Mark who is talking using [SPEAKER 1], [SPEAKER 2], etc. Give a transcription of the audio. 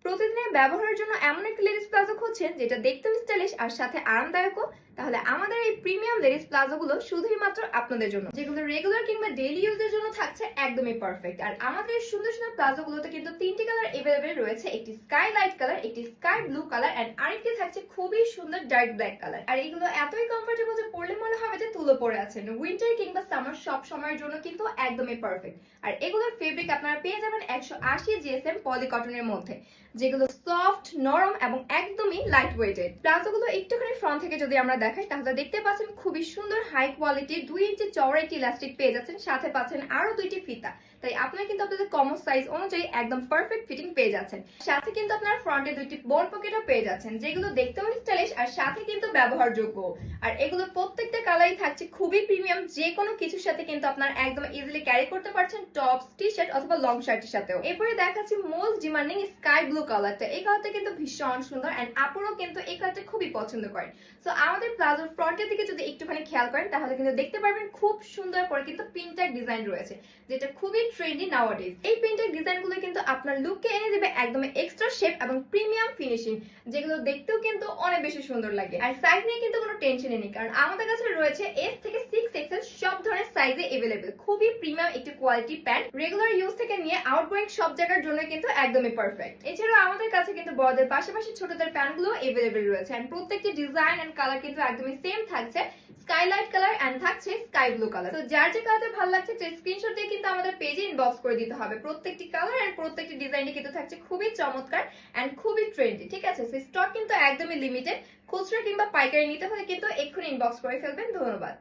[SPEAKER 1] প্রতিদিনের ব্যবহারের জন্য এমন একটা লেডিস প্লাজো খুঁজছেন যেটা দেখতেও স্টাইলিশ আর সাথে আরামদায়কও, তাহলে আমাদের এই প্রিমিয়াম লেডিস প্লাজো গুলো শুধুই মাত্র আপনাদের জন্য, যেগুলো রেগুলার কিংবা ডেইলি ইউজের জন্য থাকছে একদমই পারফেক্ট। আর আমাদের এই সুন্দর সুন্দর প্লাজো গুলোতে কিন্তু তিনটি কালার এভেলেবেল রয়েছে, একটি স্কাই লাইট কালার, একটি স্কাই ব্লু কালার এন্ড আরেকটি থাকছে খুবই সুন্দর ডার্ক ব্ল্যাক কালার। আর এগুলো এতই কমফোর্টেবল যে পরলে মনে হবে যে তুলো পরে আছেন। উইন্টার কিংবা সামার সব সময়ের জন্য কিন্তু একদমই পারফেক্ট। আর এগুলোর ফেব্রিক আপনারা পেয়ে যাবেন 180 জিএসএম পলি কটনের মধ্যে, যেগুলো সফট, নরম এবং একদমই লাইট ওয়েটেড। প্লাজোগুলো একটুখানি ফ্রন্ট থেকে যদি আমরা দেখাই তাহলে দেখতে পাচ্ছেন খুবই সুন্দর হাই কোয়ালিটির 2 ইঞ্চি চওড়া একটি ইলাস্টিক পেয়ে যাচ্ছেন, সাথে পাচ্ছেন আরো দুইটি ফিতা। তাই আপনারা কিন্তু আপনাদের কমন সাইজ অনুযায়ী একদম পারফেক্ট ফিটিং পেয়ে যাচ্ছেন। সাথে কিন্তু আপনারা ফ্রন্টে দুইটি বোন পকেটও পেয়ে যাচ্ছেন, যেগুলো দেখতেও স্টাইলিশ আর সাথে কিন্তু ব্যবহারযোগ্য। আর এগুলো প্রত্যেকটা কালারই থাকছে খুবই প্রিমিয়াম, যে কোনো কিছুর সাথে কিন্তু আপনারা একদম ইজিলি ক্যারি করতে পারছেন, টপস, টি শার্ট অথবা লং শার্টের সাথেও। এরপরে দেখাচ্ছি মোস্ট ডিমান্ডিং স্কাই ব্লু কালারটা। এই কালারটা কিন্তু ভীষণ সুন্দর এন্ড আপুরও কিন্তু এই কালারটা খুবই পছন্দ করেন। সো আমাদের প্লাজোর ফ্রন্টের দিকে যদি একটুখানি খেয়াল করেন তাহলে কিন্তু দেখতে পারবেন খুব সুন্দর করে কিন্তু প্রিন্টার ডিজাইন রয়েছে, যেটা খুবই ট্রেন্ডি নাওয়াডেজ। এই প্রিন্টার ডিজাইনগুলো কিন্তু আপনার লুককে এনে দিবে একদম এক্সট্রা শেপ এবং প্রিমিয়াম ফিনিশিং, যেগুলো দেখতেও কিন্তু অনেক বেশি সুন্দর লাগে। আর সাইজ নিয়ে কিন্তু কোনো টেনশনই নেই, কারণ আমাদের কাছে রয়েছে S থেকে 6XL সব ধরনের সাইজে এভেলেবেল। খুবই প্রিমিয়াম একটি কোয়ালিটি প্যান্ট, রেগুলার ইউজ থেকে নিয়ে আউটগোয়িং সব জায়গার জন্য কিন্তু একদমই পারফেক্ট। এছাড়াও আমাদের কাছে কিন্তু বড়দের পাশাপাশি ছোটদের প্যান্টগুলো এভেলেবেল রয়েছে এন্ড প্রত্যেকটি ডিজাইন এন্ড কালার কিন্তু একদমই সেম থাকছে, স্কাই লাইট কালার এন্ড থাকছে স্কাই ব্লু কালার। তো যার যে কালারটা ভালো লাগছে স্ক্রিনশট দিয়ে কিন্তু আমাদের পেজে ইনবক্স করে দিতে হবে। প্রত্যেকটি কালার এন্ড প্রত্যেকটি ডিজাইনই কিন্তু থাকছে খুবই চমৎকার এন্ড খুবই ট্রেন্ডি। ঠিক আছে, স্টক কিন্তু একদমই লিমিটেড। খুচরা কিংবা পাইকারি নিতে হলে কিন্তু এক্ষুনি ইনবক্স করে ফেলবেন। ধন্যবাদ।